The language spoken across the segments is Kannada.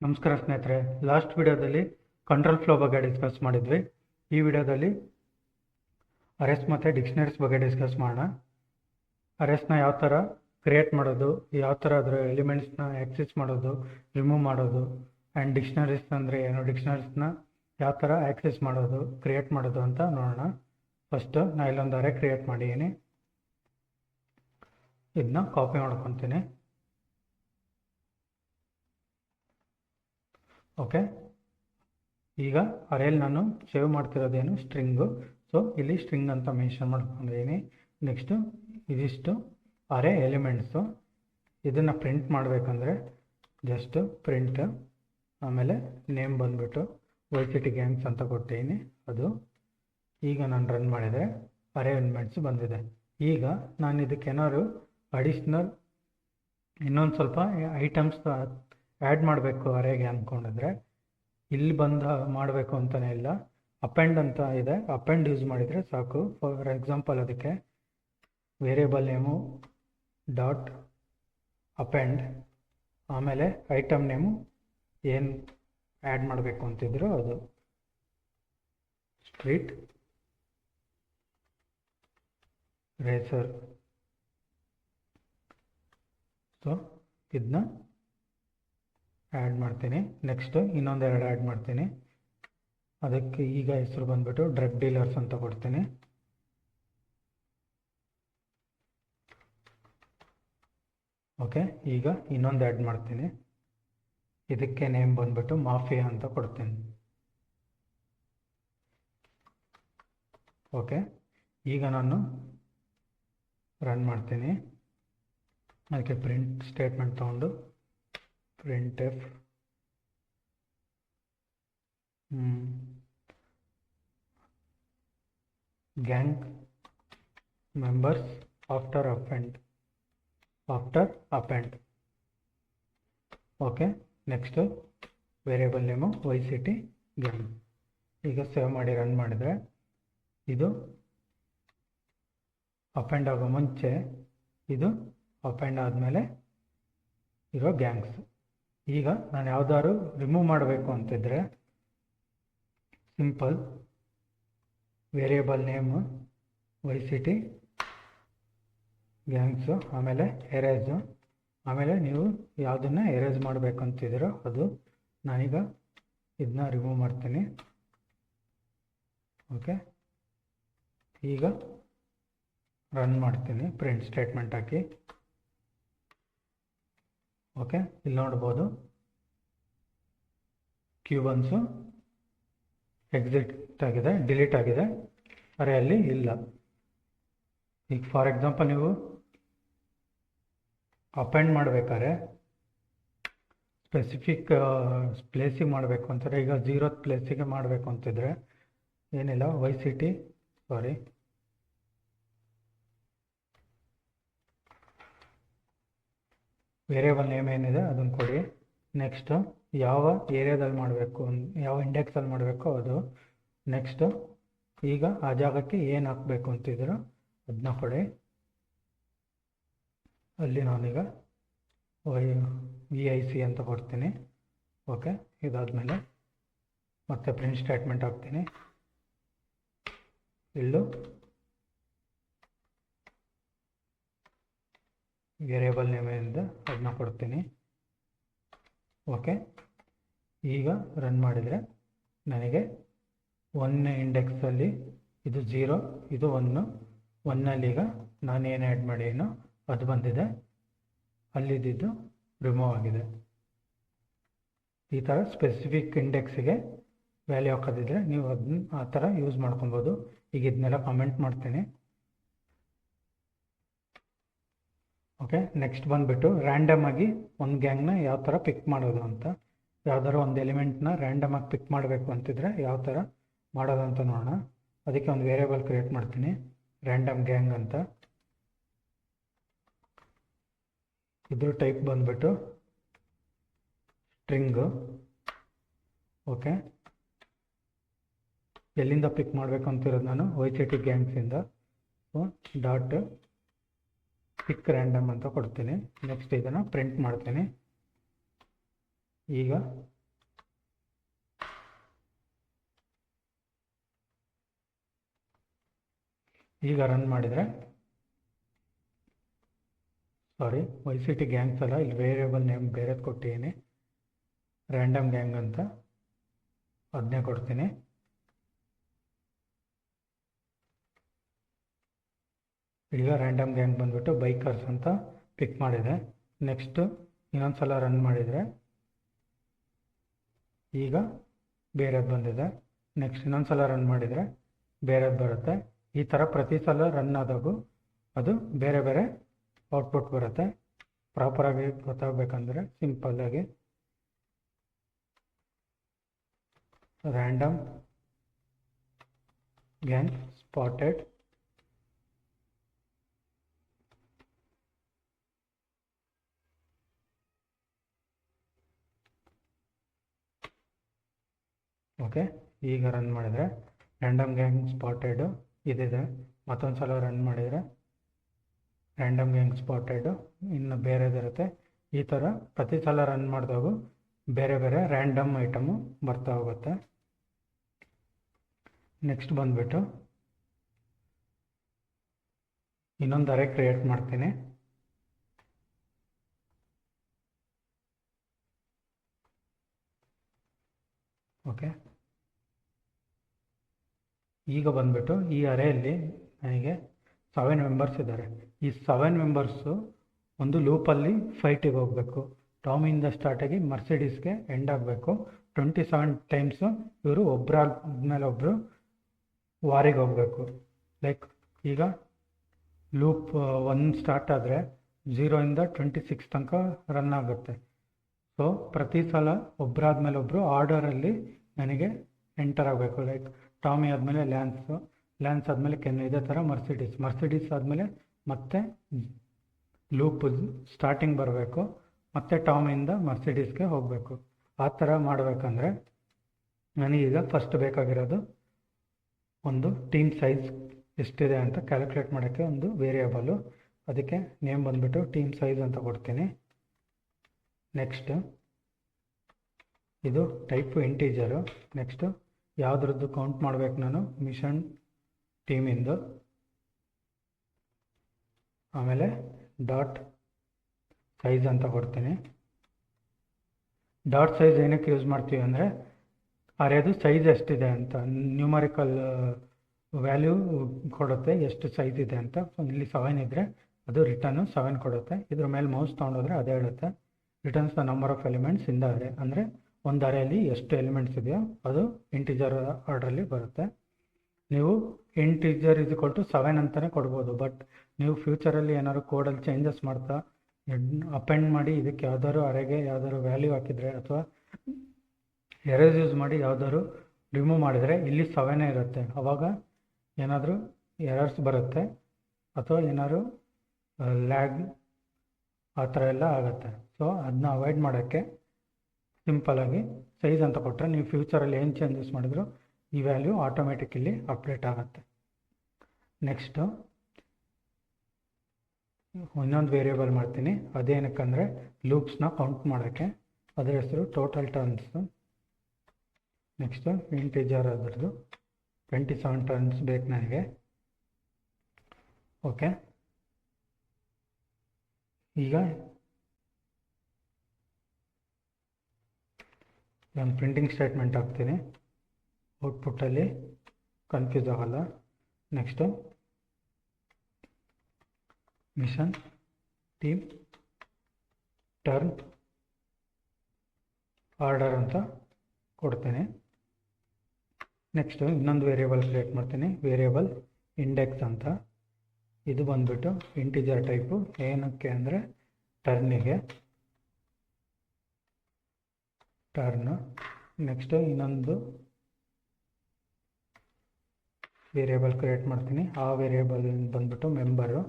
ನಮಸ್ಕಾರ ಸ್ನೇಹಿತರೆ, ಲಾಸ್ಟ್ ವಿಡಿಯೋದಲ್ಲಿ ಕಂಟ್ರೋಲ್ ಫ್ಲೋ ಬಗ್ಗೆ ಡಿಸ್ಕಸ್ ಮಾಡಿದ್ವಿ. ಈ ವಿಡಿಯೋದಲ್ಲಿ ಅರೇಸ್ ಮತ್ತು ಡಿಕ್ಷನರೀಸ್ ಬಗ್ಗೆ ಡಿಸ್ಕಸ್ ಮಾಡೋಣ. ಅರೇಸ್ನ ಯಾವ ಥರ ಕ್ರಿಯೇಟ್ ಮಾಡೋದು, ಯಾವ ಥರ ಅದರ ಎಲಿಮೆಂಟ್ಸ್ನ ಆಕ್ಸೆಸ್ ಮಾಡೋದು, ರಿಮೂವ್ ಮಾಡೋದು, ಆ್ಯಂಡ್ ಡಿಕ್ಷನರೀಸ್ ಅಂದರೆ ಏನು, ಡಿಕ್ಷನರೀಸ್ನ ಯಾವ ಥರ ಆಕ್ಸೆಸ್ ಮಾಡೋದು, ಕ್ರಿಯೇಟ್ ಮಾಡೋದು ಅಂತ ನೋಡೋಣ. ಫಸ್ಟು ನಾನು ಇಲ್ಲೊಂದು ಅರೇ ಕ್ರಿಯೇಟ್ ಮಾಡಿದ್ದೀನಿ. ಇದನ್ನ ಕಾಪಿ ಮಾಡ್ಕೊತೀನಿ. ಓಕೆ, ಈಗ ಅರೇಲಿ ನಾನು ಸೇವ್ ಮಾಡ್ತಿರೋದೇನು ಸ್ಟ್ರಿಂಗು. ಸೊ ಇಲ್ಲಿ ಸ್ಟ್ರಿಂಗ್ ಅಂತ ಮೆನ್ಷನ್ ಮಾಡ್ಕೊಂಡಿದ್ದೀನಿ. ನೆಕ್ಸ್ಟು ಇದಿಷ್ಟು ಅರೇ ಎಲಿಮೆಂಟ್ಸು. ಇದನ್ನು ಪ್ರಿಂಟ್ ಮಾಡಬೇಕಂದ್ರೆ ಜಸ್ಟು ಪ್ರಿಂಟ್, ಆಮೇಲೆ ನೇಮ್ ಬಂದುಬಿಟ್ಟು YCT ಗ್ಯಾಂಗ್ಸ್ ಅಂತ ಕೊಟ್ಟಿದ್ದೀನಿ. ಅದು ಈಗ ನಾನು ರನ್ ಮಾಡಿದರೆ ಅರೇ ಎಲಿಮೆಂಟ್ಸ್ ಬಂದಿದೆ. ಈಗ ನಾನು ಇದಕ್ಕೇನಾದ್ರು ಅಡಿಷ್ನಲ್ ಇನ್ನೊಂದು ಸ್ವಲ್ಪ ಐಟಮ್ಸ್ ಆ್ಯಡ್ ಮಾಡಬೇಕು ಅರೇಗೆ ಅಂದ್ಕೊಂಡಿದ್ರೆ ಇಲ್ಲಿ ಬಂದು ಮಾಡಬೇಕು ಅಂತಲೇ ಇಲ್ಲ. ಅಪೆಂಡ್ ಅಂತ ಇದೆ, ಅಪೆಂಡ್ ಯೂಸ್ ಮಾಡಿದರೆ ಸಾಕು. ಫಾರ್ ಎಕ್ಸಾಂಪಲ್ ಅದಕ್ಕೆ ವೇರಿಯೇಬಲ್ ನೇಮು ಡಾಟ್ ಅಪೆಂಡ್, ಆಮೇಲೆ ಐಟಮ್ ನೇಮು ಏನು ಆ್ಯಡ್ ಮಾಡಬೇಕು ಅಂತಿದ್ರು ಅದು ಸ್ಟ್ರೀಟ್ ರೇಸರ್. ಸೊ ಇದನ್ನ ಆ್ಯಡ್ ಮಾಡ್ತೀನಿ. ನೆಕ್ಸ್ಟು ಇನ್ನೊಂದೆರಡು ಆ್ಯಡ್ ಮಾಡ್ತೀನಿ. ಅದಕ್ಕೆ ಈಗ ಹೆಸರು ಬಂದುಬಿಟ್ಟು ಡ್ರಗ್ ಡೀಲರ್ಸ್ ಅಂತ ಕೊಡ್ತೀನಿ. ಓಕೆ, ಈಗ ಇನ್ನೊಂದು ಆ್ಯಡ್ ಮಾಡ್ತೀನಿ. ಇದಕ್ಕೆ ನೇಮ್ ಬಂದುಬಿಟ್ಟು ಮಾಫಿಯಾ ಅಂತ ಕೊಡ್ತೀನಿ. ಓಕೆ, ಈಗ ನಾನು ರನ್ ಮಾಡ್ತೀನಿ. ಅದಕ್ಕೆ ಪ್ರಿಂಟ್ ಸ್ಟೇಟ್ಮೆಂಟ್ ತೊಗೊಂಡು printf gang members after append. Okay, next variable name YCT gang. ಈಗ ಸೇವ್ ಮಾಡಿ ರನ್ ಮಾಡಿದರೆ ಇದು ಅಪೆಂಡ್ ಆಗೋ ಮುಂಚೆ, ಇದು ಅಪೆಂಡ್ ಆದಮೇಲೆ ಇರೋ ಗ್ಯಾಂಗ್ಸ್. ಈಗ ನಾನು ಯಾವ್ದಾದ್ರು ರಿಮೂವ್ ಮಾಡಬೇಕು ಅಂತಿದ್ರೆ ಸಿಂಪಲ್ ವೇರಿಯೇಬಲ್ ನೇಮು YCT ಗ್ಯಾಂಗ್ಸು, ಆಮೇಲೆ ಎರೇಜು, ಆಮೇಲೆ ನೀವು ಯಾವುದನ್ನ ಎರೇಜ್ ಮಾಡಬೇಕಂತಿದ್ದೀರೋ ಅದು. ನಾನೀಗ ಇದನ್ನ ರಿಮೂವ್ ಮಾಡ್ತೀನಿ. ಓಕೆ, ಈಗ ರನ್ ಮಾಡ್ತೀನಿ ಪ್ರಿಂಟ್ ಸ್ಟೇಟ್ಮೆಂಟ್ ಹಾಕಿ. ಓಕೆ, ಇಲ್ಲಿ ನೋಡ್ಬೋದು ಕ್ಯೂಬನ್ಸು ಎಕ್ಸಿಟ್ ಆಗಿದೆ, ಡಿಲೀಟ್ ಆಗಿದೆ, ಅರೇಯಲ್ಲಿ ಇಲ್ಲ. ಈಗ ಫಾರ್ ಎಕ್ಸಾಂಪಲ್ ನೀವು ಅಪೆಂಡ್ ಮಾಡಬೇಕಾದ್ರೆ ಸ್ಪೆಸಿಫಿಕ್ ಪ್ಲೇಸಿಗೆ ಮಾಡಬೇಕು ಅಂತಾರೆ. ಈಗ 0th ಪ್ಲೇಸಿಗೆ ಮಾಡಬೇಕು ಅಂತಿದ್ರೆ ಏನಿಲ್ಲ, ವೇರಿಯೇಬಲ್ ನೇಮ್ ಏನಿದೆ ಅದನ್ನು ಕೊಡಿ. ನೆಕ್ಸ್ಟು ಯಾವ ಏರಿಯಾದಲ್ಲಿ ಮಾಡಬೇಕು, ಯಾವ ಇಂಡೆಕ್ಸಲ್ಲಿ ಮಾಡಬೇಕು ಅದು. ನೆಕ್ಸ್ಟು ಈಗ ಆ ಜಾಗಕ್ಕೆ ಏನು ಹಾಕಬೇಕು ಅಂತಿದ್ರು ಅದನ್ನ ಕೊಡಿ. ಅಲ್ಲಿ ನಾನೀಗ VIC ಅಂತ ಕೊಡ್ತೀನಿ. ಓಕೆ, ಇದಾದಮೇಲೆ ಮತ್ತೆ ಪ್ರಿಂಟ್ ಸ್ಟೇಟ್ಮೆಂಟ್ ಹಾಕ್ತೀನಿ. ಇಲ್ಲೂ ವೇರಿಯೇಬಲ್ ನೇಮ್ ಏನಿದೆ ಅದನ್ನ ಕೊಡ್ತೀನಿ. ಓಕೆ, ಈಗ ರನ್ ಮಾಡಿದರೆ ನನಗೆ 1 ಇಂಡೆಕ್ಸಲ್ಲಿ ಇದು 0, ಇದು 1, 1ನಲ್ಲಿ ಈಗ ನಾನೇನು ಆ್ಯಡ್ ಮಾಡೀನೋ ಅದು ಬಂದಿದೆ, ಅಲ್ಲಿದ್ದು ರಿಮೂವ್ ಆಗಿದೆ. ಈ ಥರ ಸ್ಪೆಸಿಫಿಕ್ ಇಂಡೆಕ್ಸಿಗೆ ವ್ಯಾಲ್ಯೂ ಹಾಕೋದಿದ್ರೆ ನೀವು ಅದನ್ನ ಆ ಥರ ಯೂಸ್ ಮಾಡ್ಕೊಬೋದು. ಈಗ ಇದನ್ನೆಲ್ಲ ಕಮೆಂಟ್ ಮಾಡ್ತೀನಿ. ಓಕೆ, ನೆಕ್ಸ್ಟ್ ಬಂದುಬಿಟ್ಟು ರ್ಯಾಂಡಮ್ ಆಗಿ ಒಂದು ಗ್ಯಾಂಗ್ನ ಯಾವ ಥರ ಪಿಕ್ ಮಾಡೋದು ಅಂತ. ಯಾವ್ದಾದ್ರು ಒಂದು ಎಲಿಮೆಂಟ್ನ ರ್ಯಾಂಡಮ್ ಆಗಿ ಪಿಕ್ ಮಾಡಬೇಕು ಅಂತಿದ್ರೆ ಯಾವ ಥರ ಮಾಡೋದು ಅಂತ ನೋಡೋಣ. ಅದಕ್ಕೆ ಒಂದು ವೇರಿಯೇಬಲ್ ಕ್ರಿಯೇಟ್ ಮಾಡ್ತೀನಿ, ರ್ಯಾಂಡಮ್ ಗ್ಯಾಂಗ್ ಅಂತ. ಇದ್ರ ಟೈಪ್ ಬಂದುಬಿಟ್ಟು ಸ್ಟ್ರಿಂಗು. ಓಕೆ, ಎಲ್ಲಿಂದ ಪಿಕ್ ಮಾಡಬೇಕು ಅಂತಿರೋದು ನಾನು YCT ಗ್ಯಾಂಗ್ಸಿಂದ. ಸೊ ಡಾಟ್ ಪಿಕ್ ರ್ಯಾಂಡಮ್ ಅಂತ ಕೊಡ್ತೀನಿ. ನೆಕ್ಸ್ಟ್ ಇದನ್ನು ಪ್ರಿಂಟ್ ಮಾಡ್ತೀನಿ. ಈಗ ಈಗ ರನ್ ಮಾಡಿದರೆ, ಸಾರಿ ವೈ ಸಿ ಟಿ ಗ್ಯಾಂಗ್ಸ್ ಅಲ್ಲ, ಇಲ್ಲಿ ವೇರಿಯೇಬಲ್ ನೇಮ್ ಬೇರೆದು ಕೊಟ್ಟಿದ್ದೀನಿ, ರ್ಯಾಂಡಮ್ ಗ್ಯಾಂಗ್ ಅಂತ ಅದನ್ನೇ ಕೊಡ್ತೀನಿ. ಈಗ ರ್ಯಾಂಡಮ್ ಗ್ಯಾಂಗ್ ಬಂದುಬಿಟ್ಟು ಬೈಕರ್ಸ್ ಅಂತ ಪಿಕ್ ಮಾಡಿದೆ. ನೆಕ್ಸ್ಟು ಇನ್ನೊಂದು ಸಲ ರನ್ ಮಾಡಿದರೆ ಈಗ ಬೇರೆದು ಬಂದಿದೆ. ನೆಕ್ಸ್ಟ್ ಇನ್ನೊಂದು ಸಲ ರನ್ ಮಾಡಿದರೆ ಬೇರೆದು ಬರುತ್ತೆ. ಈ ಥರ ಪ್ರತಿ ಸಲ ರನ್ ಆದಾಗೂ ಅದು ಬೇರೆ ಬೇರೆ ಔಟ್ಪುಟ್ ಬರುತ್ತೆ. ಪ್ರಾಪರಾಗಿ ಗೊತ್ತಾಗಬೇಕಂದ್ರೆ ಸಿಂಪಲ್ಲಾಗಿ ರ್ಯಾಂಡಮ್ ಗ್ಯಾಂಗ್ ಸ್ಪಾಟೆಡ್ ಓಕೆ. ಈಗ ರನ್ ಮಾಡಿದರೆ ರ್ಯಾಂಡಮ್ ಗ್ಯಾಂಗ್ ಸ್ಪಾಟೆಡು ಇದಿದೆ. ಮತ್ತೊಂದು ಸಲ ರನ್ ಮಾಡಿದರೆ ರ್ಯಾಂಡಮ್ ಗ್ಯಾಂಗ್ ಸ್ಪಾಟೆಡು ಇನ್ನು ಬೇರೆದಿರುತ್ತೆ. ಈ ಥರ ಪ್ರತಿ ಸಲ ರನ್ ಮಾಡಿದಾಗೂ ಬೇರೆ ಬೇರೆ ರ್ಯಾಂಡಮ್ ಐಟಮು ಬರ್ತಾ ಹೋಗುತ್ತೆ. ನೆಕ್ಸ್ಟ್ ಬಂದುಬಿಟ್ಟು ಇನ್ನೊಂದು ಅರೇ ಕ್ರಿಯೇಟ್ ಮಾಡ್ತೀನಿ. ಓಕೆ. ಈಗ ಬಂದುಬಿಟ್ಟು ಈ ಅರೇಯಲ್ಲಿ ನನಗೆ 7 ಮೆಂಬರ್ಸ್ ಇದ್ದಾರೆ. ಈ 7 ಮೆಂಬರ್ಸು ಒಂದು ಲೂಪಲ್ಲಿ ಫೈಟಿಗೆ ಹೋಗಬೇಕು. ಟಾಮಿಂದ ಸ್ಟಾರ್ಟಾಗಿ ಮರ್ಸಿಡೀಸ್ಗೆ ಎಂಡ್ ಆಗಬೇಕು. 27 ಟೈಮ್ಸು ಇವರು ಒಬ್ಬರಾದ್ಮೇಲೆ ಒಬ್ಬರು ವಾರಿಗೆ ಹೋಗಬೇಕು. ಲೈಕ್ ಈಗ ಲೂಪ್ 1 ಸ್ಟಾರ್ಟ್ ಆದರೆ 0ಇಂದ 26 ತನಕ ರನ್ ಆಗುತ್ತೆ. ಸೊ ಪ್ರತಿ ಸಲ ಒಬ್ಬರಾದ್ಮೇಲೆ ಒಬ್ಬರು ಆರ್ಡರಲ್ಲಿ ನನಗೆ ಎಂಟರ್ ಆಗಬೇಕು. ಲೈಕ್ ಟಾಮಿ ಆದಮೇಲೆ ಲ್ಯಾನ್ಸ್ ಆದಮೇಲೆ ಕೆನ್, ಇದೇ ಥರ ಮರ್ಸಿಡೀಸ್ ಆದಮೇಲೆ ಮತ್ತೆ ಲೂಪ್ ಸ್ಟಾರ್ಟಿಂಗ್ ಬರಬೇಕು, ಮತ್ತು ಟಾಮಿಂದ ಮರ್ಸಿಡೀಸ್ಗೆ ಹೋಗಬೇಕು. ಆ ಥರ ಮಾಡಬೇಕಂದ್ರೆ ನನಗೀಗ ಫಸ್ಟ್ ಬೇಕಾಗಿರೋದು ಒಂದು ಟೀಮ್ ಸೈಜ್ ಎಷ್ಟಿದೆ ಅಂತ ಕ್ಯಾಲ್ಕುಲೇಟ್ ಮಾಡೋಕ್ಕೆ ಒಂದು ವೇರಿಯೇಬಲು. ಅದಕ್ಕೆ ನೇಮ್ ಬಂದುಬಿಟ್ಟು ಟೀಮ್ ಸೈಜ್ ಅಂತ ಕೊಡ್ತೀನಿ. ನೆಕ್ಸ್ಟು ಇದು ಟೈಪು ಇಂಟೀಜರು. ನೆಕ್ಸ್ಟು ಯಾವುದ್ರದ್ದು ಕೌಂಟ್ ಮಾಡಬೇಕು ನಾನು, ಮಿಷನ್ ಟೀಮಿಂದು. ಆಮೇಲೆ ಡಾಟ್ ಸೈಜ್ ಅಂತ ಕೊಡ್ತೀನಿ. ಡಾಟ್ ಸೈಜ್ ಏನಕ್ಕೆ ಯೂಸ್ ಮಾಡ್ತೀವಿ ಅಂದರೆ ಅರೇದು ಸೈಜ್ ಎಷ್ಟಿದೆ ಅಂತ ನ್ಯೂಮರಿಕಲ್ ವ್ಯಾಲ್ಯೂ ಕೊಡುತ್ತೆ, ಎಷ್ಟು ಸೈಜ್ ಇದೆ ಅಂತ. ಇಲ್ಲಿ 7 ಇದ್ದರೆ ಅದು ರಿಟರ್ನು 7 ಕೊಡುತ್ತೆ. ಇದ್ರ ಮೇಲೆ ಮೌಸ್ ತೊಗೊಂಡೋದ್ರೆ ಅದೇ ಹೇಳುತ್ತೆ returns the number of elements in the array. ಅಂದರೆ ಒಂದು ಅರೇಲಿ ಎಷ್ಟು ಎಲಿಮೆಂಟ್ಸ್ ಇದೆಯೋ ಅದು ಇಂಟಿಜರ್ ಆರ್ಡ್ರಲ್ಲಿ ಬರುತ್ತೆ. ನೀವು ಇಂಟಿಜರ್ = 7 ಅಂತಲೇ ಕೊಡ್ಬೋದು. ಬಟ್ ನೀವು ಫ್ಯೂಚರಲ್ಲಿ ಏನಾದ್ರು ಕೋಡಲ್ಲಿ ಚೇಂಜಸ್ ಮಾಡ್ತಾ ಅಪೆಂಡ್ ಮಾಡಿ ಇದಕ್ಕೆ ಯಾವ್ದಾದ್ರು ಅರೇಗೆ ಯಾವ್ದಾದ್ರು ವ್ಯಾಲ್ಯೂ ಹಾಕಿದರೆ ಅಥವಾ ಎರೇಸ್ ಯೂಸ್ ಮಾಡಿ ಯಾವ್ದಾದ್ರು ರಿಮೂವ್ ಮಾಡಿದರೆ ಇಲ್ಲಿ 7 ಇರುತ್ತೆ. ಆವಾಗ ಏನಾದರೂ ಎರರ್ಸ್ ಬರುತ್ತೆ ಅಥವಾ ಏನಾದ್ರು ಲ್ಯಾಗ್ ಆ ಥರ ಎಲ್ಲ ಆಗುತ್ತೆ. ಸೊ ಅದನ್ನ ಅವಾಯ್ಡ್ ಮಾಡೋಕ್ಕೆ ಸಿಂಪಲಾಗಿ ಸೈಜ್ ಅಂತ ಕೊಟ್ಟರೆ ನೀವು ಫ್ಯೂಚರಲ್ಲಿ ಏನು ಚೇಂಜಸ್ ಮಾಡಿದ್ರು ಈ ವ್ಯಾಲ್ಯೂ ಆಟೋಮೆಟಿಕಲಿ ಅಪ್ಡೇಟ್ ಆಗುತ್ತೆ. ನೆಕ್ಸ್ಟು ಇನ್ನೊಂದು ವೇರಿಯೇಬಲ್ ಮಾಡ್ತೀನಿ. ಅದೇನಕ್ಕಂದರೆ ಲೂಪ್ಸ್ನ ಕೌಂಟ್ ಮಾಡೋಕ್ಕೆ. ಅದರ ಹೆಸರು ಟೋಟಲ್ ಟರ್ನ್ಸು. ನೆಕ್ಸ್ಟು ಇಂಟಿಜರ್ ಅದರದ್ದು 27 ಟರ್ನ್ಸ್ ಬೇಕು ನನಗೆ. ಓಕೆ. ಈಗ ನಾನು ಪ್ರಿಂಟಿಂಗ್ ಸ್ಟೇಟ್ಮೆಂಟ್ ಹಾಕ್ತೀನಿ, ಔಟ್ಪುಟ್ಟಲ್ಲಿ ಕನ್ಫ್ಯೂಸ್ ಆಗೋಲ್ಲ. Next mission team turn order ಅಂತ ಕೊಡ್ತೀನಿ. ನೆಕ್ಸ್ಟು ಇನ್ನೊಂದು ವೇರಿಯೇಬಲ್ ಕ್ರಿಯೇಟ್ ಮಾಡ್ತೀನಿ, ವೇರಿಯೇಬಲ್ ಇಂಡೆಕ್ಸ್ ಅಂತ. ಇದು ಬಂದುಬಿಟ್ಟು ಇಂಟಿಜರ್ ಟೈಪು. ಏನಕ್ಕೆ ಅಂದರೆ ಟರ್ನಿಗೆ ಟರ್ನು. ನೆಕ್ಸ್ಟು ಇನ್ನೊಂದು ವೇರಿಯೇಬಲ್ ಕ್ರಿಯೇಟ್ ಮಾಡ್ತೀನಿ. ಆ ವೇರಿಯೇಬಲ್ ಬಂದುಬಿಟ್ಟು ಮೆಂಬರು.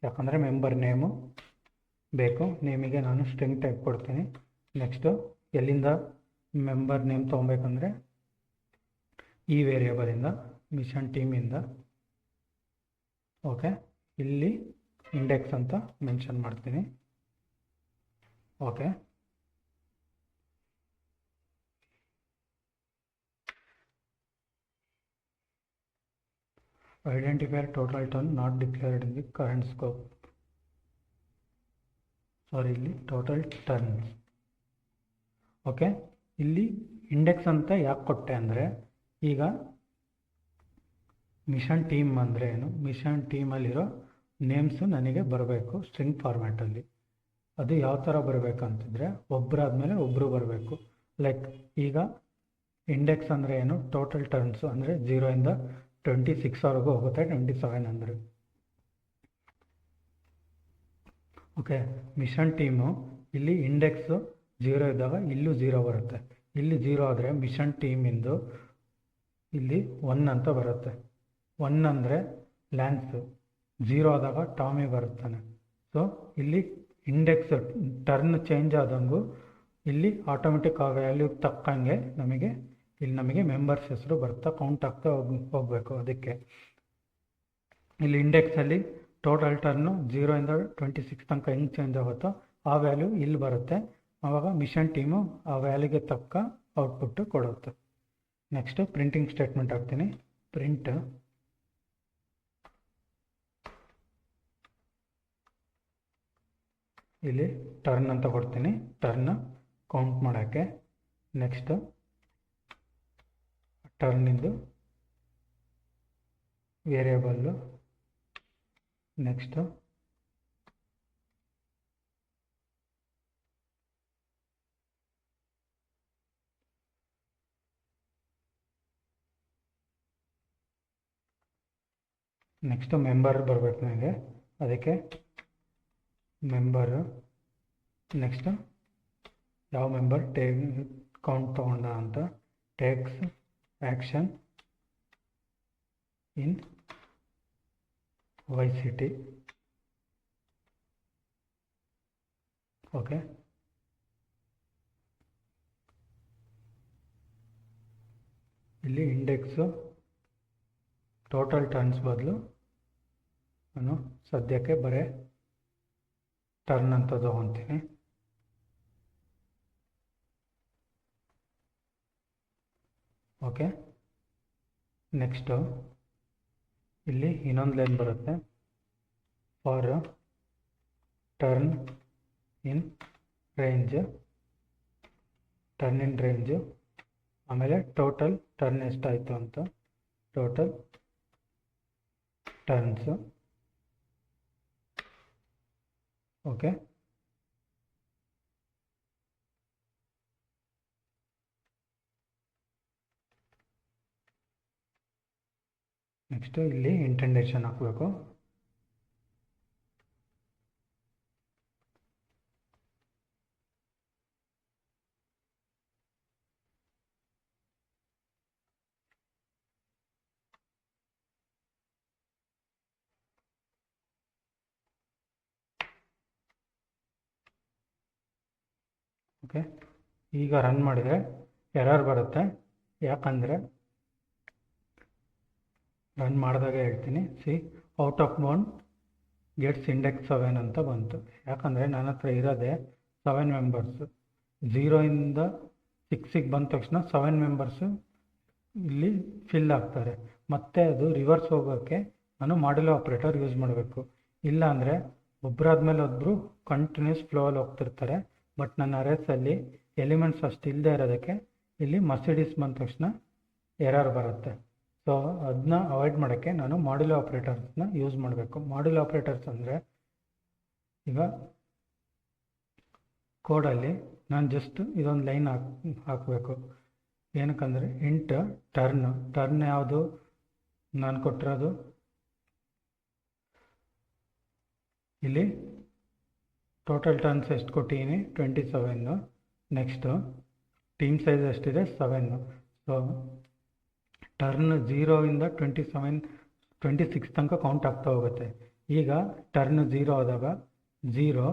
ಯಾಕಂದರೆ ಮೆಂಬರ್ ನೇಮು ಬೇಕು. ನೇಮಿಗೆ ನಾನು ಸ್ಟ್ರಿಂಗ್ ಟೈಪ್ ಕೊಡ್ತೀನಿ. ನೆಕ್ಸ್ಟು ಎಲ್ಲಿಂದ ಮೆಂಬರ್ ನೇಮ್ ತೊಗೊಬೇಕಂದ್ರೆ ಈ ವೇರಿಯೇಬಲಿಂದ, ಮಿಷನ್ ಟೀಮಿಂದ. ಓಕೆ. ಇಲ್ಲಿ ಇಂಡೆಕ್ಸ್ ಅಂತ ಮೆನ್ಷನ್ ಮಾಡ್ತೀನಿ. Okay. Identifier total turn not declared in the current scope. Sorry, ಇಲ್ಲಿ ಟೋಟಲ್ ಟರ್ನ್ಸ್. ಓಕೆ, ಇಲ್ಲಿ ಇಂಡೆಕ್ಸ್ ಅಂತ ಯಾಕೆ ಕೊಟ್ಟೆ ಅಂದರೆ, ಈಗ ಮಿಷನ್ ಟೀಮ್ ಅಂದರೆ ಏನು, ಮಿಷನ್ ಟೀಮಲ್ಲಿರೋ ನೇಮ್ಸು ನನಗೆ ಬರಬೇಕು ಸ್ಟ್ರಿಂಗ್ ಫಾರ್ಮ್ಯಾಟಲ್ಲಿ. ಅದು ಯಾವ ಥರ ಬರಬೇಕಂತಿದ್ರೆ ಒಬ್ಬರಾದ್ಮೇಲೆ ಒಬ್ಬರು ಬರಬೇಕು. ಲೈಕ್ ಈಗ ಇಂಡೆಕ್ಸ್ ಅಂದರೆ ಏನು, ಟೋಟಲ್ ಟರ್ನ್ಸು ಅಂದರೆ 0ಇಂದ 26ವರೆಗೂ ಹೋಗುತ್ತೆ, 27 ಅಂದರೆ. ಓಕೆ, ಮಿಷನ್ ಟೀಮು ಇಲ್ಲಿ ಇಂಡೆಕ್ಸು 0 ಇದ್ದಾಗ ಇಲ್ಲೂ 0 ಬರುತ್ತೆ. ಇಲ್ಲಿ 0 ಆದರೆ ಮಿಷನ್ ಟೀಮಿಂದು ಇಲ್ಲಿ 1 ಅಂತ ಬರುತ್ತೆ. 1 ಅಂದರೆ ಲ್ಯಾನ್ಸು, 0 ಆದಾಗ ಟಾಮಿ ಬರುತ್ತಾನೆ. ಸೊ ಇಲ್ಲಿ ಇಂಡೆಕ್ಸ್ ಟರ್ನ್ ಚೇಂಜ್ ಆದಂಗೂ ಇಲ್ಲಿ ಆಟೋಮೆಟಿಕ್ ಆ ವ್ಯಾಲ್ಯೂ ತಕ್ಕಂಗೆ ನಮಗೆ ಮೆಂಬರ್ಸ್ ಹೆಸರು ಬರ್ತಾ ಕೌಂಟ್ ಆಗ್ತಾ ಹೋಗಬೇಕು. ಅದಕ್ಕೆ ಇಲ್ಲಿ ಇಂಡೆಕ್ಸಲ್ಲಿ ಟೋಟಲ್ ಟರ್ನು 0ಇಂದ 26 ತನಕ ಹೆಂಗೆ ಚೇಂಜ್ ಆಗುತ್ತೋ ಆ ವ್ಯಾಲ್ಯೂ ಇಲ್ಲಿ ಬರುತ್ತೆ. ಆವಾಗ ಮಿಷನ್ ಟೀಮು ಆ ವ್ಯಾಲ್ಯೂಗೆ ತಕ್ಕ ಔಟ್ಪುಟ್ಟು ಕೊಡುತ್ತೆ. ನೆಕ್ಸ್ಟು ಪ್ರಿಂಟಿಂಗ್ ಸ್ಟೇಟ್ಮೆಂಟ್ ಹಾಕ್ತೀನಿ. ಪ್ರಿಂಟ್ ಇಲ್ಲಿ ಟರ್ನ್ ಅಂತ ಕೊಡ್ತೀನಿ, ಟರ್ನ್ ಕೌಂಟ್ ಮಾಡೋಕ್ಕೆ. ನೆಕ್ಸ್ಟು ಟರ್ನಿಂದು ವೇರಿಯೇಬಲ್ಲು. ನೆಕ್ಸ್ಟು ಮೆಂಬರ್ ಬರಬೇಕು ನನಗೆ, ಅದಕ್ಕೆ ಮೆಂಬರು. ನೆಕ್ಸ್ಟು ಯಾವ ಮೆಂಬರ್ ಕೌಂಟ್ ತೊಗೊಂಡ ಅಂತ, takes action in YCT. Okay, ಇಲ್ಲಿ ಇಂಡೆಕ್ಸು ಟೋಟಲ್ ಟರ್ನ್ಸ್ ಬದಲು ನಾನು ಸದ್ಯಕ್ಕೆ ಬರೀ ಟರ್ನ್ ಅಂತ ತಗೊತೀನಿ. ಓಕೆ, ನೆಕ್ಸ್ಟು ಇಲ್ಲಿ ಇನ್ನೊಂದು ಲೈನ್ ಬರುತ್ತೆ, ಫಾರ್ ಟರ್ನ್ ಇನ್ ರೇಂಜ್, ಆಮೇಲೆ ಟೋಟಲ್ ಟರ್ನ್ ಎಷ್ಟಾಯಿತು ಅಂತ, ಟೋಟಲ್ ಟರ್ನ್ಸು. ಓಕೆ, ನೆಕ್ಸ್ಟು ಇಲ್ಲಿ ಇಂಟೆಂಡೇಷನ್ ಹಾಕಬೇಕು. ಓಕೆ, ಈಗ ರನ್ ಮಾಡಿದರೆ ಎರರ್ ಬರುತ್ತೆ. ಯಾಕಂದರೆ ರನ್ ಮಾಡಿದಾಗೆ ಹೇಳ್ತೀನಿ, out of bound gets index 7 ಅಂತ ಬಂತು. ಯಾಕಂದರೆ ನನ್ನ ಹತ್ರ ಇರೋದೇ 7 ಮೆಂಬರ್ಸು. 0ಇಂದ 6ಗೆ ಬಂದ ತಕ್ಷಣ 7 ಮೆಂಬರ್ಸು ಇಲ್ಲಿ ಫಿಲ್ ಆಗ್ತಾರೆ. ಮತ್ತು ಅದು ರಿವರ್ಸ್ ಹೋಗೋಕ್ಕೆ ನಾನು ಮಾಡ್ಯುಲೋ ಆಪ್ರೇಟರ್ ಯೂಸ್ ಮಾಡಬೇಕು. ಇಲ್ಲ ಅಂದರೆ ಒಬ್ಬರಾದ್ಮೇಲೆ ಒಬ್ಬರು ಕಂಟಿನ್ಯೂಸ್ ಫ್ಲೋಲ್ಲಿ ಹೋಗ್ತಿರ್ತಾರೆ. ಬಟ್ ನನ್ನ ಅರೇಸಲ್ಲಿ ಎಲಿಮೆಂಟ್ಸ್ ಅಷ್ಟು ಇಲ್ಲದೆ ಇರೋದಕ್ಕೆ ಇಲ್ಲಿ ಮರ್ಸಿಡೀಸ್ ಬಂದ ತಕ್ಷಣ ಎರರ್ ಬರುತ್ತೆ. ಸೊ ಅದನ್ನ ಅವಾಯ್ಡ್ ಮಾಡೋಕ್ಕೆ ನಾನು ಮಾಡ್ಯುಲೋ ಆಪ್ರೇಟರ್ಸ್ನ ಯೂಸ್ ಮಾಡಬೇಕು. ಮಾಡ್ಯುಲೋ ಆಪ್ರೇಟರ್ಸ್ ಅಂದರೆ ಈಗ ಕೋಡಲ್ಲಿ ನಾನು ಜಸ್ಟ್ ಇದೊಂದು ಲೈನ್ ಹಾಕಬೇಕು. ಏನಕ್ಕಂದರೆ ಇಂಟ್ ಟರ್ನ್ ಯಾವುದು ನಾನು ಕೊಟ್ಟಿರೋದು, ಇಲ್ಲಿ ಟೋಟಲ್ ಟರ್ನ್ಸ್ ಎಷ್ಟು ಕೊಟ್ಟಿದ್ದೀನಿ 27. ನೆಕ್ಸ್ಟು ಟೀಮ್ ಸೈಜ್ ಎಷ್ಟಿದೆ 7. ಸೊ ಟರ್ನ್ 0ಇಂದ 26 ತನಕ ಕೌಂಟ್ ಆಗ್ತಾ ಹೋಗುತ್ತೆ. ಈಗ ಟರ್ನ್ 0 ಆದಾಗ 0,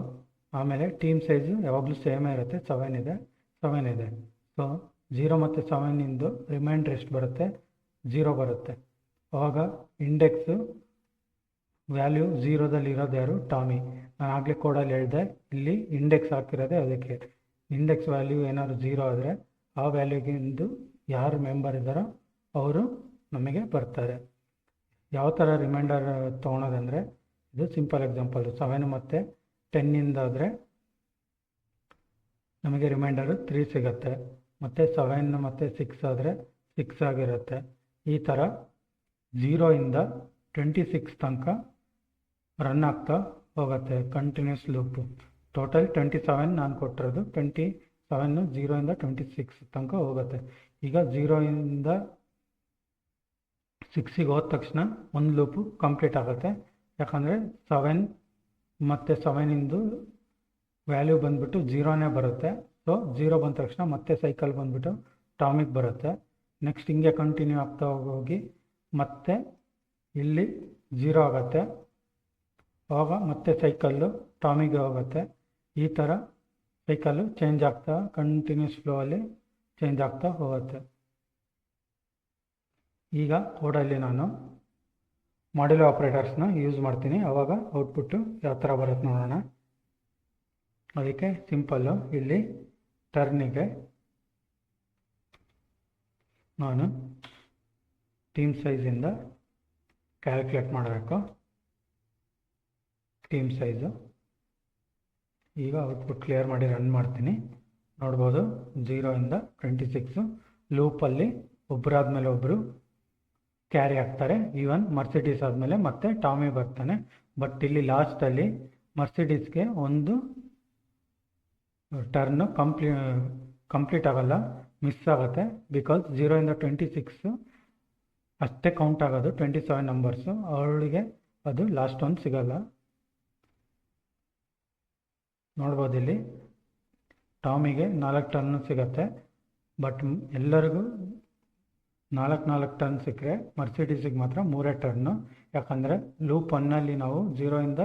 ಆಮೇಲೆ ಟೀಮ್ ಸೈಜು ಯಾವಾಗಲೂ ಸೇಮೇ ಇರುತ್ತೆ, 7 ಇದೆ. ಸೊ 0 ಮತ್ತು 7ಇಂದು ರಿಮೈಂಡರ್ ಎಷ್ಟು ಬರುತ್ತೆ, 0 ಬರುತ್ತೆ. ಆವಾಗ ಇಂಡೆಕ್ಸು ವ್ಯಾಲ್ಯೂ 0ದಲ್ಲಿ ಇರೋದು ಯಾರು, ಟಾಮಿ. ನಾನು ಆಗಲೇ ಕೋಡಲ್ಲಿ ಹೇಳಿದೆ, ಇಲ್ಲಿ ಇಂಡೆಕ್ಸ್ ಹಾಕಿರೋದೆ ಅದಕ್ಕೆ. ಇಂಡೆಕ್ಸ್ ವ್ಯಾಲ್ಯೂ ಏನಾದ್ರು 0 ಆದರೆ ಆ ವ್ಯಾಲ್ಯೂಗಿಂದು ಯಾರು ಮೆಂಬರ್ ಇದ್ದಾರೋ ಅವರು ನಮಗೆ ಬರ್ತಾರೆ. ಯಾವ ಥರ ರಿಮೈಂಡರ್ ತೊಗೊಳೋದಂದರೆ, ಇದು ಸಿಂಪಲ್ ಎಕ್ಸಾಂಪಲ್. 7 ಮತ್ತು 10 ಆದರೆ ನಮಗೆ ರಿಮೈಂಡರು 3 ಸಿಗುತ್ತೆ. ಮತ್ತು 7 ಮತ್ತು 6 ಆದರೆ 6 ಆಗಿರುತ್ತೆ. ಈ ಥರ 0ಇಂದ 26 ತನಕ ರನ್ ಆಗ್ತಾ ಹೋಗುತ್ತೆ ಕಂಟಿನ್ಯೂಸ್ ಲೂಪು. ಟೋಟಲ್ 27 ನಾನು ಕೊಟ್ಟಿರೋದು. 27 0ಇಂದ 26 ತನಕ ಹೋಗುತ್ತೆ. ಈಗ 0ಇಂದ 6ಗೆ ಹೋದ ತಕ್ಷಣ ಒಂದು ಲೂಪು ಕಂಪ್ಲೀಟ್ ಆಗುತ್ತೆ. ಯಾಕಂದರೆ 7 ಮತ್ತು 7ಇಂದು ವ್ಯಾಲ್ಯೂ ಬಂದುಬಿಟ್ಟು 0ನೇ ಬರುತ್ತೆ. ಸೊ 0 ಬಂದ ತಕ್ಷಣ ಮತ್ತೆ ಸೈಕಲ್ ಬಂದುಬಿಟ್ಟು ಟಾಮಿಗೆ ಬರುತ್ತೆ. ನೆಕ್ಸ್ಟ್ ಹಿಂಗೆ ಕಂಟಿನ್ಯೂ ಆಗ್ತಾ ಹೋಗಿ ಮತ್ತೆ ಇಲ್ಲಿ 0 ಆಗುತ್ತೆ. ಆವಾಗ ಮತ್ತೆ ಸೈಕಲ್ಲು ಟಾಮಿಗೆ ಹೋಗುತ್ತೆ. ಈ ಥರ ಸೈಕಲ್ಲು ಚೇಂಜ್ ಆಗ್ತಾ ಕಂಟಿನ್ಯೂಸ್ ಫ್ಲೋ ಅಲ್ಲಿ ಚೇಂಜ್ ಆಗ್ತಾ ಹೋಗುತ್ತೆ. ಈಗ ಕೋಡಲ್ಲಿ ನಾನು ಮಾಡ್ಯುಲರ್ ಆಪ್ರೇಟರ್ಸ್ನ ಯೂಸ್ ಮಾಡ್ತೀನಿ. ಆವಾಗ ಔಟ್ಪುಟ್ಟು ಯಾವ ಥರ ಬರುತ್ತೆ ನೋಡೋಣ. ಅದಕ್ಕೆ ಸಿಂಪಲ್ಲು ಇಲ್ಲಿ ಟರ್ನಿಗೆ ನಾನು ಟೀಮ್ ಸೈಜಿಂದ ಕ್ಯಾಲ್ಕುಲೇಟ್ ಮಾಡಬೇಕು. ಟೀಮ್ ಸೈಜು ಈಗ ಔಟ್ಪುಟ್ ಕ್ಲಿಯರ್ ಮಾಡಿ ರನ್ ಮಾಡ್ತೀನಿ. ನೋಡ್ಬೋದು 0ಇಂದ 26 ಲೂಪಲ್ಲಿ ಒಬ್ಬರಾದ್ಮೇಲೆ ಒಬ್ಬರು ಕ್ಯಾರಿ ಆಗ್ತಾರೆ. ಈವನ್ ಮರ್ಸಿಡೀಸ್ ಆದಮೇಲೆ ಮತ್ತೆ ಟಾಮಿ ಬರ್ತಾನೆ. ಬಟ್ ಇಲ್ಲಿ ಲಾಸ್ಟಲ್ಲಿ ಮರ್ಸಿಡೀಸ್ಗೆ ಒಂದು ಟರ್ನು ಕಂಪ್ಲೀಟ್ ಆಗಲ್ಲ, ಮಿಸ್ ಆಗುತ್ತೆ. ಬಿಕಾಸ್ 0ಇಂದ 26 ಅಷ್ಟೇ ಕೌಂಟ್ ಆಗೋದು, 27 ನಂಬರ್ಸು. ಅವಳಿಗೆ ಅದು ಲಾಸ್ಟ್ ಒಂದು ಸಿಗಲ್ಲ. ನೋಡ್ಬೋದು ಇಲ್ಲಿ ಟಾಮಿಗೆ 4 ಟರ್ನು ಸಿಗುತ್ತೆ. ಬಟ್ ಎಲ್ಲರಿಗೂ 4 ಟರ್ನ್ ಸಿಕ್ಕರೆ ಮರ್ಸಿಡೀಸಿಗೆ ಮಾತ್ರ 3 ಟರ್ನು. ಯಾಕಂದರೆ ಲೂಪ್ 1ಅಲ್ಲಿ ನಾವು 0ಇಂದ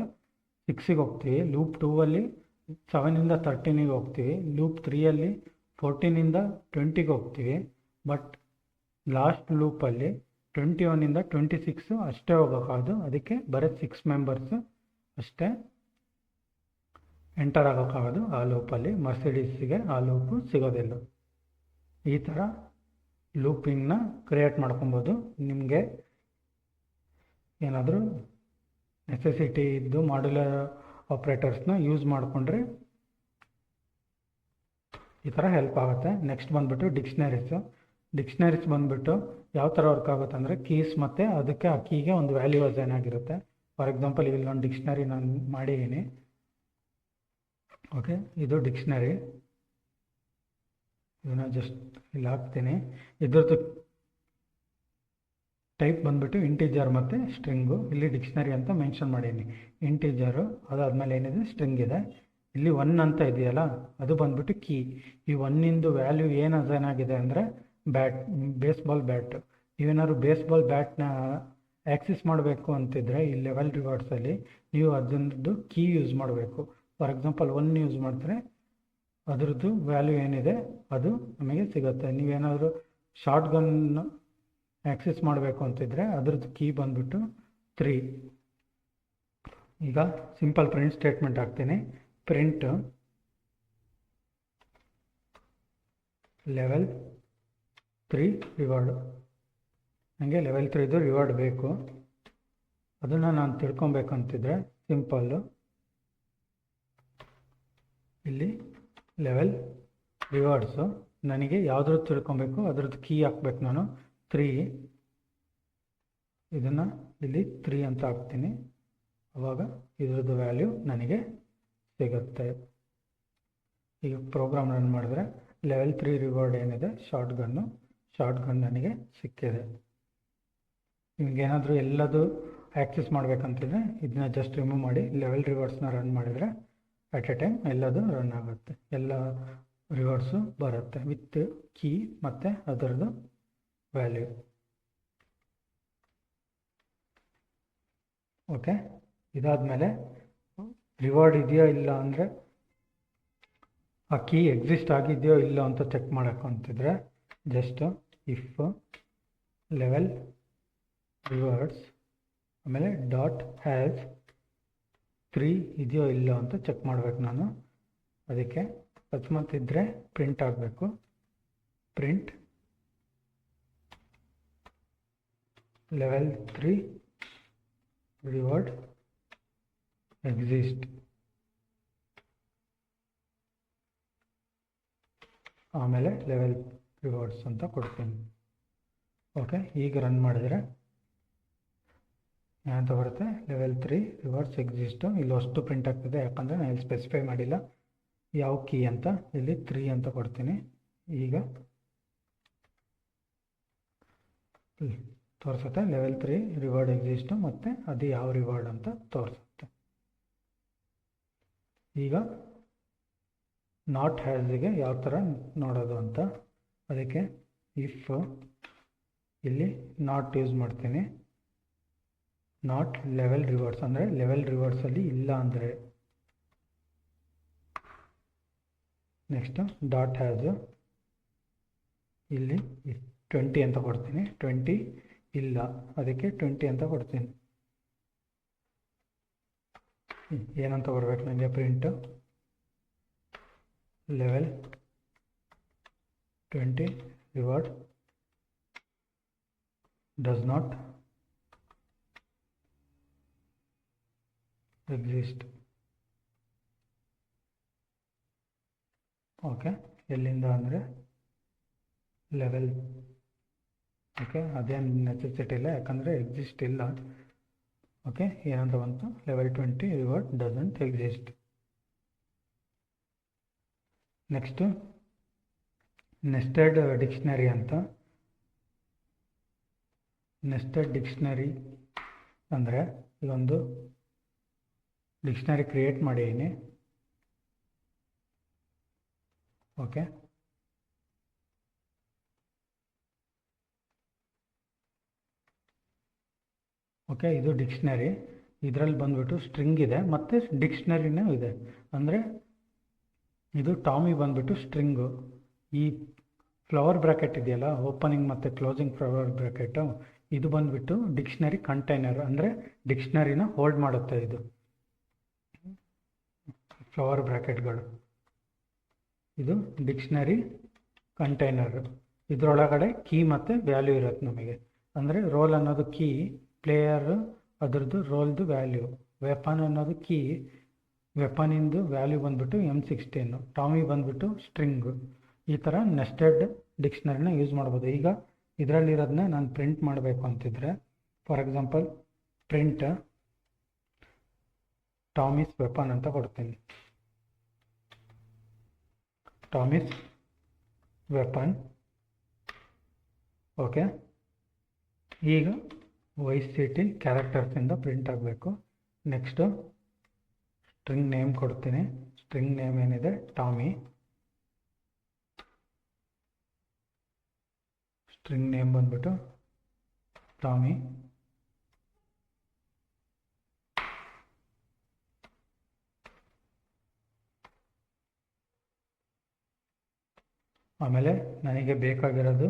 6ಗೆ ಹೋಗ್ತೀವಿ, ಲೂಪ್ 2ಅಲ್ಲಿ 7ಇಂದ 13ಗೆ ಹೋಗ್ತೀವಿ, ಲೂಪ್ 3ಅಲ್ಲಿ 14ಇಂದ 20ಗೆ ಹೋಗ್ತೀವಿ. ಬಟ್ ಲಾಸ್ಟ್ ಲೂಪಲ್ಲಿ 21ಇಂದ 26 ಅಷ್ಟೇ ಹೋಗೋಕ್ಕಾಗೋದು. ಅದಕ್ಕೆ ಬರೀ 6 ಮೆಂಬರ್ಸು ಅಷ್ಟೇ ಎಂಟರ್ ಆಗೋಕ್ಕಾಗೋದು ಆ ಲೂಪಲ್ಲಿ. ಮರ್ಸಿಡೀಸಿಗೆ ಆ ಲೂಪು ಸಿಗೋದಿಲ್ಲ. ಈ ಥರ ಲೂಪಿಂಗ್ನ ಕ್ರಿಯೇಟ್ ಮಾಡ್ಕೊಬೋದು. ನಿಮಗೆ ಏನಾದರೂ ನೆಸೆಸಿಟಿ ಇದ್ದು ಮಾಡ್ಯುಲರ್ ಆಪ್ರೇಟರ್ಸ್ನ ಯೂಸ್ ಮಾಡಿಕೊಂಡ್ರೆ ಈ ಥರ ಹೆಲ್ಪ್ ಆಗುತ್ತೆ. ನೆಕ್ಸ್ಟ್ ಬಂದುಬಿಟ್ಟು ಡಿಕ್ಷ್ನರೀಸ್ ಬಂದುಬಿಟ್ಟು ಯಾವ ಥರ ವರ್ಕ್ ಆಗುತ್ತೆ ಅಂದರೆ, ಕೀಸ್ ಮತ್ತು ಅದಕ್ಕೆ ಆ ಕೀಗೆ ಒಂದು ವ್ಯಾಲ್ಯೂ ಅಸೈನ್ ಆಗಿರುತ್ತೆ. ಫಾರ್ ಎಕ್ಸಾಂಪಲ್ ಇಲ್ಲೊಂದು ಡಿಕ್ಷನರಿ ನಾನು ಮಾಡಿದ್ದೀನಿ. ಓಕೆ, ಇದು ಡಿಕ್ಷನರಿ. ಇದನ್ನು ಜಸ್ಟ್ ಇಲ್ಲಿ ಹಾಕ್ತೀನಿ. ಇದ್ರದ್ದು ಟೈಪ್ ಬಂದುಬಿಟ್ಟು ಇಂಟೀಜರ್ ಮತ್ತು ಸ್ಟ್ರಿಂಗು. ಇಲ್ಲಿ ಡಿಕ್ಷನರಿ ಅಂತ ಮೆನ್ಷನ್ ಮಾಡೀನಿ. ಇಂಟೀಜರು, ಅದಾದಮೇಲೆ ಏನಿದೆ ಸ್ಟ್ರಿಂಗ್ ಇದೆ. ಇಲ್ಲಿ 1 ಅಂತ ಇದೆಯಲ್ಲ, ಅದು ಬಂದುಬಿಟ್ಟು ಕೀ. ಈ 1ಇಂದು ವ್ಯಾಲ್ಯೂ ಏನು ಅಸೈನ್ ಆಗಿದೆ ಅಂದರೆ ಬೇಸ್ಬಾಲ್ ಬ್ಯಾಟ್. ನೀವೇನಾದ್ರು ಬೇಸ್ಬಾಲ್ ಬ್ಯಾಟ್ನ ಆ್ಯಕ್ಸಿಸ್ ಮಾಡಬೇಕು ಅಂತಿದ್ರೆ ಈ ಲೆವೆಲ್ ರಿವಾರ್ಡ್ಸಲ್ಲಿ ನೀವು ಅದರದ್ದು ಕೀ ಯೂಸ್ ಮಾಡಬೇಕು. ಫಾರ್ ಎಕ್ಸಾಂಪಲ್ 1 ಯೂಸ್ ಮಾಡಿದ್ರೆ ಅದರದ್ದು ವ್ಯಾಲ್ಯೂ ಏನಿದೆ ಅದು ನಮಗೆ ಸಿಗುತ್ತೆ. ನೀವೇನಾದರೂ ಶಾರ್ಟ್ ಗನ್ ಆ್ಯಕ್ಸಿಸ್ ಮಾಡಬೇಕು ಅಂತಿದ್ರೆ ಅದರದ್ದು ಕೀ ಬಂದುಬಿಟ್ಟು 3. ಈಗ ಸಿಂಪಲ್ ಪ್ರಿಂಟ್ ಸ್ಟೇಟ್ಮೆಂಟ್ ಹಾಕ್ತೀನಿ. Print level 3 reward. ನನಗೆ ಲೆವೆಲ್ 3ದು ರಿವಾರ್ಡ್ ಬೇಕು. ಅದನ್ನು ನಾನು ತಿಳ್ಕೊಬೇಕಂತಿದ್ರೆ ಸಿಂಪಲ್ಲು ಇಲ್ಲಿ ಲೆವೆಲ್ ರಿವಾರ್ಡ್ಸು ನನಗೆ ಯಾವುದ್ರದ್ದು ತಿಳ್ಕೊಬೇಕು ಅದರದ್ದು ಕೀ ಹಾಕ್ಬೇಕು ನಾನು 3. ಇದನ್ನು ಇಲ್ಲಿ 3 ಅಂತ ಹಾಕ್ತೀನಿ. ಆವಾಗ ಇದರದ್ದು ವ್ಯಾಲ್ಯೂ ನನಗೆ ಸಿಗುತ್ತೆ. ಈಗ ಪ್ರೋಗ್ರಾಮ್ ರನ್ ಮಾಡಿದ್ರೆ ಲೆವೆಲ್ 3 ರಿವಾರ್ಡ್ ಏನಿದೆ ಶಾರ್ಟ್ ಗನ್ ನನಗೆ ಸಿಕ್ಕಿದೆ. ನಿಮಗೇನಾದರೂ ಎಲ್ಲದು ಆ್ಯಕ್ಸೆಸ್ ಮಾಡಬೇಕಂತಿದ್ರೆ ಇದನ್ನ ಜಸ್ಟ್ ರಿಮೂವ್ ಮಾಡಿ ಲೆವೆಲ್ ರಿವಾರ್ಡ್ಸ್ನ ರನ್ ಮಾಡಿದರೆ ಅಟ್ ಎ ಟೈಮ್ ಎಲ್ಲದು ರನ್ ಆಗುತ್ತೆ. ಎಲ್ಲ ರಿವಾರ್ಡ್ಸು ಬರುತ್ತೆ ವಿತ್ ಕೀ ಮತ್ತು ಅದರದ್ದು ವ್ಯಾಲ್ಯೂ. ಓಕೆ, ಇದಾದಮೇಲೆ ರಿವಾರ್ಡ್ ಇದೆಯೋ ಇಲ್ಲ ಅಂದರೆ ಆ ಕೀ ಎಕ್ಸಿಸ್ಟ್ ಆಗಿದೆಯೋ ಇಲ್ಲ ಅಂತ ಚೆಕ್ ಮಾಡೋಕ್ಕೆ ಅಂತಿದ್ರೆ ಜಸ್ಟ್ ಇಫ್ ಲೆವೆಲ್ ರಿವಾರ್ಡ್ಸ್ ಆಮೇಲೆ ಡಾಟ್ ಹ್ಯಾಸ್ 3 ಇದೆಯೋ ಇಲ್ಲ ಅಂತ ಚೆಕ್ ಮಾಡಬೇಕು ನಾನು. ಅದಕ್ಕೆ ಅಕಸ್ಮಾತ್ ಇದ್ದರೆ ಪ್ರಿಂಟ್ ಆಗಬೇಕು. ಪ್ರಿಂಟ್ ಲೆವೆಲ್ 3 ರಿವಾರ್ಡ್ ಎಕ್ಸಿಸ್ಟ್, ಆಮೇಲೆ ಲೆವೆಲ್ ರಿವಾರ್ಡ್ಸ್ ಅಂತ ಕೊಡ್ತೀನಿ. ಓಕೆ, ಈಗ ರನ್ ಮಾಡಿದರೆ ಏನಂತ ಬರುತ್ತೆ, ಲೆವೆಲ್ 3 ರಿವಾರ್ಡ್ಸ್ ಎಕ್ಸಿಸ್ಟು. ಇಲ್ಲಿ ಅಷ್ಟು ಪ್ರಿಂಟ್ ಆಗ್ತದೆ, ಯಾಕಂದರೆ ನಾನು ಇಲ್ಲಿ ಸ್ಪೆಸಿಫೈ ಮಾಡಿಲ್ಲ ಯಾವ ಕೀ ಅಂತ. ಇಲ್ಲಿ 3 ಅಂತ ಕೊಡ್ತೀನಿ. ಈಗ ತೋರಿಸುತ್ತೆ ಲೆವೆಲ್ 3 ರಿವಾರ್ಡ್ ಎಕ್ಸಿಸ್ಟು, ಮತ್ತು ಅದು ಯಾವ ರಿವಾರ್ಡ್ ಅಂತ ತೋರಿಸುತ್ತೆ. ಈಗ ನಾಟ್ ಹ್ಯಾಸ್ಗೆ ಯಾವ ಥರ ನೋಡೋದು ಅಂತ, ಅದಕ್ಕೆ ಇಫ್ ಇಲ್ಲಿ ನಾಟ್ ಯೂಸ್ ಮಾಡ್ತೀನಿ. ನಾಟ್ ಲೆವೆಲ್ ರಿವಾರ್ಡ್ಸ್ ಅಂದರೆ ಲೆವೆಲ್ ರಿವಾರ್ಡ್ಸಲ್ಲಿ ಇಲ್ಲ ಅಂದರೆ. ನೆಕ್ಸ್ಟು ಡಾಟ್ ಹ್ಯಾಸು, ಇಲ್ಲಿ 20 ಅಂತ ಕೊಡ್ತೀನಿ. 20 ಇಲ್ಲ, ಅದಕ್ಕೆ 20 ಅಂತ ಕೊಡ್ತೀನಿ. ಏನಂತ ಬರಬೇಕು ನನಗೆ, print level 20 reward does not exist. Okay, ಎಲ್ಲಿಂದ ಅಂದರೆ ಲೆವೆಲ್. ಓಕೆ, ಅದೇನು ನೆಸೆಸಿಟಿ ಇಲ್ಲ, ಯಾಕಂದರೆ ಎಕ್ಸಿಸ್ಟ್ ಇಲ್ಲ. ಓಕೆ, ಏನಂತ ಬಂತು, level 20 reward doesn't exist. Next nested dictionary ಅಂತ. ನೆಸ್ಟೆಡ್ ಡಿಕ್ಷನರಿ ಅಂದರೆ ಇದೊಂದು ಡಿಕ್ಷನರಿ ಕ್ರಿಯೇಟ್ ಮಾಡಿದ್ದೀನಿ. ಓಕೆ, ಓಕೆ, ಇದು ಡಿಕ್ಷನರಿ. ಇದರಲ್ಲಿ ಬಂದ್ಬಿಟ್ಟು ಸ್ಟ್ರಿಂಗ್ ಇದೆ ಮತ್ತು ಡಿಕ್ಷನರಿನೂ ಇದೆ. ಅಂದರೆ ಇದು ಟಾಮಿ ಬಂದ್ಬಿಟ್ಟು ಸ್ಟ್ರಿಂಗು. ಈ ಫ್ಲವರ್ ಬ್ರ್ಯಾಕೆಟ್ ಇದೆಯಲ್ಲ, ಓಪನಿಂಗ್ ಮತ್ತು ಕ್ಲೋಸಿಂಗ್ ಫ್ಲವರ್ ಬ್ರ್ಯಾಕೆಟು, ಇದು ಬಂದ್ಬಿಟ್ಟು ಡಿಕ್ಷನರಿ ಕಂಟೈನರ್, ಅಂದರೆ ಡಿಕ್ಷನರಿನ ಹೋಲ್ಡ್ ಮಾಡುತ್ತೆ. ಇದು ಫ್ಲವರ್ ಬ್ರ್ಯಾಕೆಟ್ಗಳು, ಇದು ಡಿಕ್ಷನರಿ ಕಂಟೈನರ್. ಇದರೊಳಗಡೆ ಕೀ ಮತ್ತು ವ್ಯಾಲ್ಯೂ ಇರುತ್ತೆ ನಮಗೆ. ಅಂದರೆ ರೋಲ್ ಅನ್ನೋದು ಕೀ, ಪ್ಲೇಯರ್ ಅದರದ್ದು ರೋಲ್ದು ವ್ಯಾಲ್ಯೂ, ವೆಪನ್ ಅನ್ನೋದು ಕೀ, ವೆಪನಿಂದು ವ್ಯಾಲ್ಯೂ ಬಂದ್ಬಿಟ್ಟು M16, ಟಾಮಿ ಬಂದ್ಬಿಟ್ಟು ಸ್ಟ್ರಿಂಗು. ಈ ಥರ ನೆಸ್ಟೆಡ್ ಡಿಕ್ಷನರಿನ ಯೂಸ್ ಮಾಡ್ಬೋದು. ಈಗ ಇದರಲ್ಲಿರೋದನ್ನ ನಾನು ಪ್ರಿಂಟ್ ಮಾಡಬೇಕು ಅಂತಿದ್ರೆ, ಫಾರ್ ಎಕ್ಸಾಂಪಲ್ ಪ್ರಿಂಟ್ ಟಾಮಿಸ್ ವೆಪನ್ ಅಂತ ಕೊಡ್ತೀನಿ. ಟಾಮಿಸ್ ವೆಪನ್. ಓಕೆ, ಈಗ YCT ಕ್ಯಾರೆಕ್ಟರ್ಸಿಂದ ಪ್ರಿಂಟ್ ಆಗಬೇಕು. ನೆಕ್ಸ್ಟು ಸ್ಟ್ರಿಂಗ್ ನೇಮ್ ಕೊಡ್ತೀನಿ. ಸ್ಟ್ರಿಂಗ್ ನೇಮ್ ಏನಿದೆ, ಟಾಮಿ. ಸ್ಟ್ರಿಂಗ್ ನೇಮ್ ಬಂದ್ಬಿಟ್ಟು ಟಾಮಿ. ಆಮೇಲೆ ನನಗೆ ಬೇಕಾಗಿರೋದು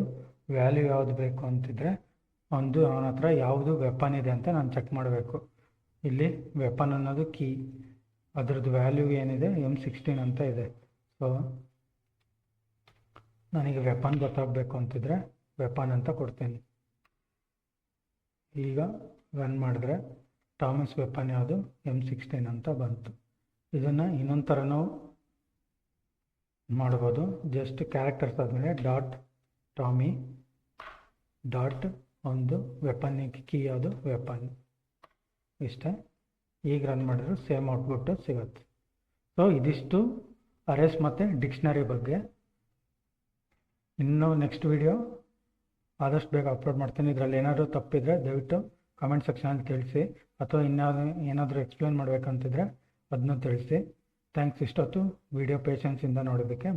ವ್ಯಾಲ್ಯೂ ಯಾವುದು ಬೇಕು ಅಂತಿದ್ರೆ, ಅವನ ಹತ್ರ ಯಾವುದು ವೆಪನ್ ಇದೆ ಅಂತ ನಾನು ಚೆಕ್ ಮಾಡಬೇಕು. ಇಲ್ಲಿ ವೆಪನ್ ಅನ್ನೋದು ಕೀ, ಅದರದ್ದು ವ್ಯಾಲ್ಯೂ ಏನಿದೆ M16 ಅಂತ ಇದೆ. ಸೊ ನನಗೆ ವೆಪನ್ ಗೊತ್ತಾಗಬೇಕು ಅಂತಿದ್ರೆ ವೆಪನ್ ಅಂತ ಕೊಡ್ತೀನಿ. ಈಗ ರನ್ ಮಾಡಿದ್ರೆ ಟಾಮಸ್ ವೆಪನ್ ಯಾವುದು, M16 ಅಂತ ಬಂತು. ಇದನ್ನು ಇನ್ನೊಂದು ಥರನೂ ಮಾಡ್ಬೋದು. ಜಸ್ಟ್ ಕ್ಯಾರೆಕ್ಟರ್ಸ್ ಆದಮೇಲೆ ಡಾಟ್ ಟಾಮಿ ಡಾಟ್ ಒಂದು ವೆಪನ್ನಿಗೆ ಕೀ ಯಾವುದು, ವೆಪನ್. ಇಷ್ಟೇ. ಈಗ ರನ್ ಮಾಡಿದ್ರೆ ಸೇಮ್ ಔಟ್ಪುಟ್ಟು ಸಿಗುತ್ತೆ. ಸೊ ಇದಿಷ್ಟು ಅರೇಸ್ ಮತ್ತು ಡಿಕ್ಷನರಿ ಬಗ್ಗೆ. ಇನ್ನೂ ನೆಕ್ಸ್ಟ್ ವಿಡಿಯೋ ಆದಷ್ಟು ಬೇಗ ಅಪ್ಲೋಡ್ ಮಾಡ್ತೀನಿ. ಇದರಲ್ಲಿ ಏನಾದರೂ ತಪ್ಪಿದರೆ ದಯವಿಟ್ಟು ಕಮೆಂಟ್ ಸೆಕ್ಷನಲ್ಲಿ ತಿಳಿಸಿ, ಅಥವಾ ಏನಾದರೂ ಎಕ್ಸ್ಪ್ಲೇನ್ ಮಾಡಬೇಕಂತಿದ್ರೆ ಅದನ್ನು ತಿಳಿಸಿ. ಥ್ಯಾಂಕ್ಸ್ ಇಷ್ಟೊತ್ತು ವಿಡಿಯೋ ಪೇಷನ್ಸಿಂದ ನೋಡೋದಕ್ಕೆ.